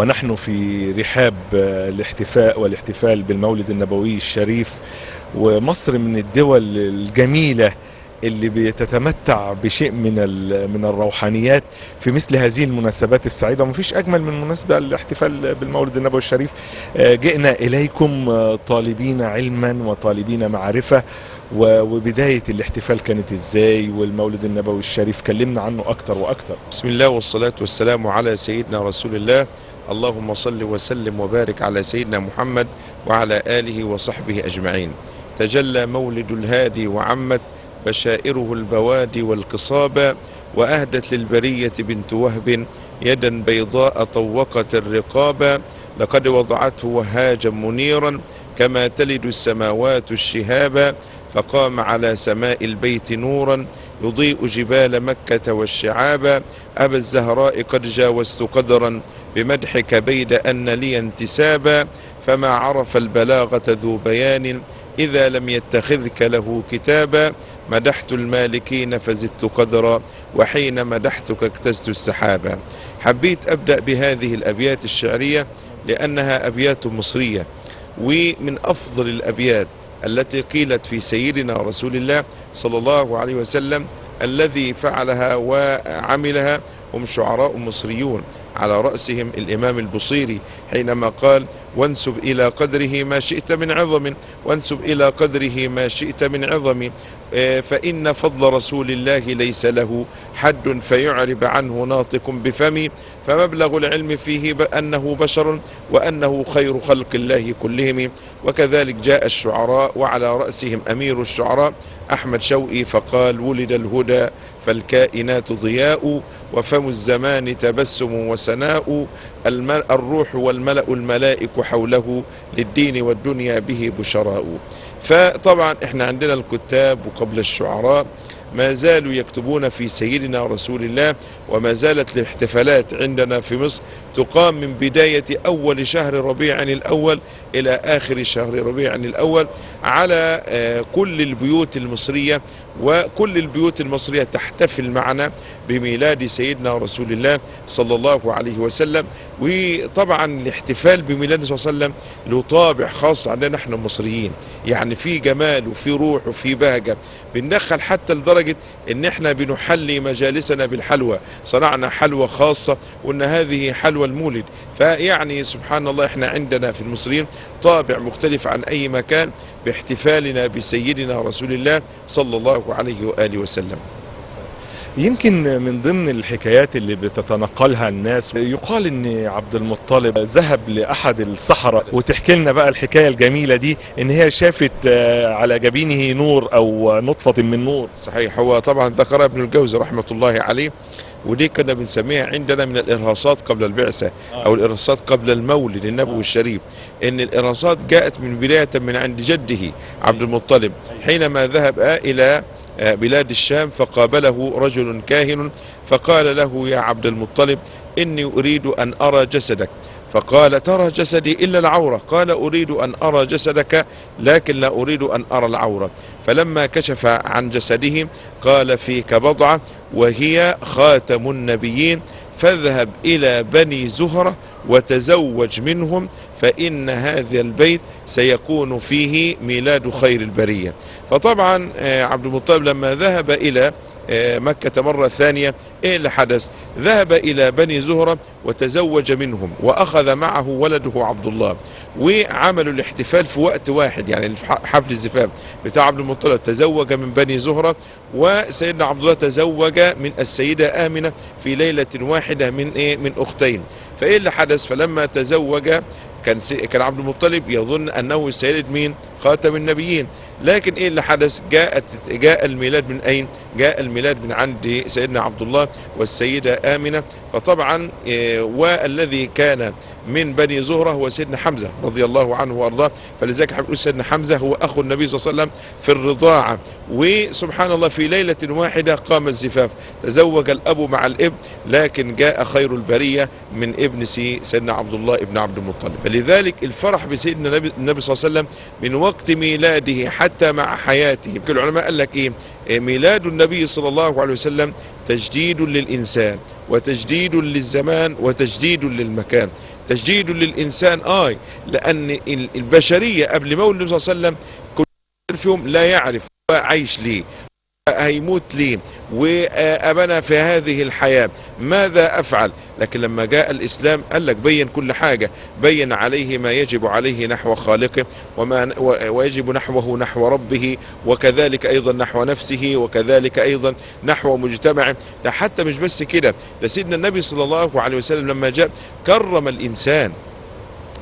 ونحن في رحاب الاحتفاء والاحتفال بالمولد النبوي الشريف. ومصر من الدول الجميلة اللي بتتمتع بشيء من الروحانيات في مثل هذه المناسبات السعيدة. ومفيش أجمل من مناسبة الاحتفال بالمولد النبوي الشريف. جئنا إليكم طالبين علما وطالبين معرفة. وبداية الاحتفال كانت إزاي؟ والمولد النبوي الشريف كلمنا عنه أكتر وأكتر. بسم الله والصلاة والسلام على سيدنا رسول الله. اللهم صل وسلم وبارك على سيدنا محمد وعلى آله وصحبه أجمعين. تجلى مولد الهادي وعمت بشائره البوادي والقصابة، وأهدت للبرية بنت وهب يدا بيضاء طوقت الرقابة. لقد وضعته وهاجا منيرا كما تلد السماوات الشهابا، فقام على سماء البيت نورا يضيء جبال مكة والشعابا. أبا الزهراء قد جاوزت قدرا بمدحك بيد أن لي انتسابا، فما عرف البلاغة ذو بيان إذا لم يتخذك له كتابا. مدحت المالكين فزدت قدرا وحين مدحتك اكتزت السحابا. حبيت أبدأ بهذه الأبيات الشعرية لأنها أبيات مصرية، ومن أفضل الأبيات التي قيلت في سيدنا رسول الله صلى الله عليه وسلم. الذي فعلها وعملها هم شعراء مصريون، على رأسهم الإمام البصيري حينما قال: وانسب إلى قدره ما شئت من عظم، وانسب إلى قدره ما شئت من عظم، فإن فضل رسول الله ليس له حد فيعرب عنه ناطق بفمي، فمبلغ العلم فيه أنه بشر وأنه خير خلق الله كلهم. وكذلك جاء الشعراء وعلى رأسهم أمير الشعراء أحمد شوقي فقال: ولد الهدى فالكائنات ضياء، وفم الزمان تبسم وسناء، الروح والملأ الملائك حوله للدين والدنيا به بشراء. فطبعا احنا عندنا الكتاب وقبل الشعراء ما زالوا يكتبون في سيدنا رسول الله، وما زالت الاحتفالات عندنا في مصر تقام من بداية أول شهر ربيع الأول إلى آخر شهر ربيع الأول على كل البيوت المصرية. وكل البيوت المصرية تحتفل معنا بميلاد سيدنا رسول الله صلى الله عليه وسلم. وطبعا الاحتفال بميلاد صلى الله عليه وسلم له طابع خاص عندنا نحن المصريين، يعني في جمال وفي روح وفي بهجة. بندخل حتى لدرجة ان احنا بنحلي مجالسنا بالحلوى، صنعنا حلوى خاصة وان هذه حلوى المولد. فيعني سبحان الله احنا عندنا في المصريين طابع مختلف عن اي مكان باحتفالنا بسيدنا رسول الله صلى الله عليه وآله وسلم. يمكن من ضمن الحكايات اللي بتتنقلها الناس يقال ان عبد المطلب ذهب لأحد السحرة، وتحكي لنا بقى الحكاية الجميلة دي ان هي شافت على جبينه نور او نطفة من نور. صحيح، هو طبعا ذكرها ابن الجوزي رحمة الله عليه، ودي كنا بنسميها عندنا من الإرهاصات قبل البعثة أو الإرهاصات قبل المولد النبوي الشريف. إن الإرهاصات جاءت من بداية من عند جده عبد المطلب حينما ذهب إلى بلاد الشام، فقابله رجل كاهن فقال له: يا عبد المطلب، إني أريد أن أرى جسدك. فقال: ترى جسدي إلا العورة؟ قال: أريد أن أرى جسدك لكن لا أريد أن أرى العورة. فلما كشف عن جسده قال: فيك بضعة وهي خاتم النبيين، فاذهب إلى بني زهرة وتزوج منهم، فإن هذا البيت سيكون فيه ميلاد خير البرية. فطبعا عبد المطلب لما ذهب إلى مكة مرة ثانية ايه اللي حدث؟ ذهب الى بني زهرة وتزوج منهم واخذ معه ولده عبد الله، وعملوا الاحتفال في وقت واحد، يعني حفل الزفاف بتاع عبد المطلب تزوج من بني زهرة، وسيدنا عبد الله تزوج من السيدة آمنة في ليلة واحدة من اختين. فايه اللي حدث؟ فلما تزوج كان عبد المطلب يظن انه سيلد مين؟ خاتم النبيين. لكن ايه اللي حدث؟ جاء الميلاد من اين؟ جاء الميلاد من عند سيدنا عبد الله والسيدة آمنة. فطبعا والذي كان من بني زهرة هو سيدنا حمزة رضي الله عنه وارضاه، فلذلك حبيب سيدنا حمزة هو اخو النبي صلى الله عليه وسلم في الرضاعة. وسبحان الله في ليلة واحدة قام الزفاف، تزوج الاب مع الابن، لكن جاء خير البرية من ابن سيدنا عبد الله ابن عبد المطلب. فلذلك الفرح بسيدنا النبي صلى الله عليه وسلم من وقت ميلاده حتى مع حياته. العلماء قال لك ايه؟ ميلاد النبي صلى الله عليه وسلم تجديد للإنسان وتجديد للزمان وتجديد للمكان. تجديد للإنسان لأن البشرية قبل مولد النبي صلى الله عليه وسلم كل فيهم لا يعرف عايش ليه، هيموت ليه، وأبنا في هذه الحياة ماذا أفعل. لكن لما جاء الإسلام قال لك بين كل حاجة، بين عليه ما يجب عليه نحو خالقه ويجب نحوه نحو ربه، وكذلك أيضا نحو نفسه، وكذلك أيضا نحو مجتمعه. حتى مش بس كده، لسيدنا النبي صلى الله عليه وسلم لما جاء كرم الإنسان،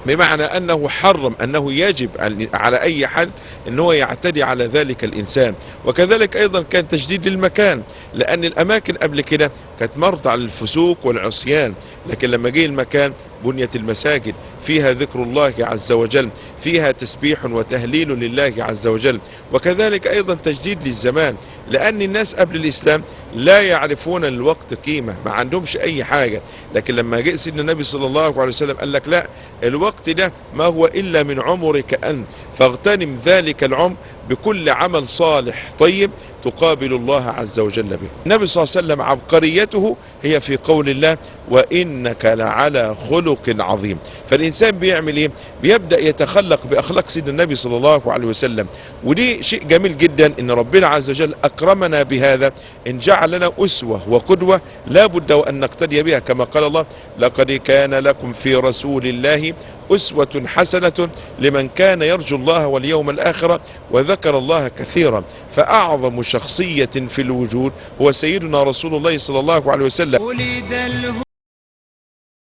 بمعنى أنه حرم أنه يجب على أي حد أنه يعتدي على ذلك الإنسان. وكذلك أيضا كان تشديد للمكان، لأن الأماكن قبل كده كانت مرضى للفسوق والعصيان، لكن لما جه المكان بنيت المساجد فيها ذكر الله عز وجل، فيها تسبيح وتهليل لله عز وجل. وكذلك أيضا تجديد للزمان، لأن الناس قبل الإسلام لا يعرفون الوقت قيمة، ما عندهمش أي حاجة. لكن لما جاء سيدنا النبي صلى الله عليه وسلم قال لك لا، الوقت ده ما هو إلا من عمرك أنت، فاغتنم ذلك العمر بكل عمل صالح طيب تقابل الله عز وجل به. النبي صلى الله عليه وسلم عبقريته هي في قول الله وإنك لعلى خلق عظيم. فالإنسان بيعمل إيه؟ بيبدأ يتخلق بأخلاق سيدنا النبي صلى الله عليه وسلم، ودي شيء جميل جدا إن ربنا عز وجل أكرمنا بهذا، إن جعل لنا أسوة وقدوة لا بد وأن نقتدي بها، كما قال الله لقد كان لكم في رسول الله أسوة حسنة لمن كان يرجو الله واليوم الآخر وذكر الله كثيرا. فأعظم شخصية في الوجود هو سيدنا رسول الله صلى الله عليه وسلم.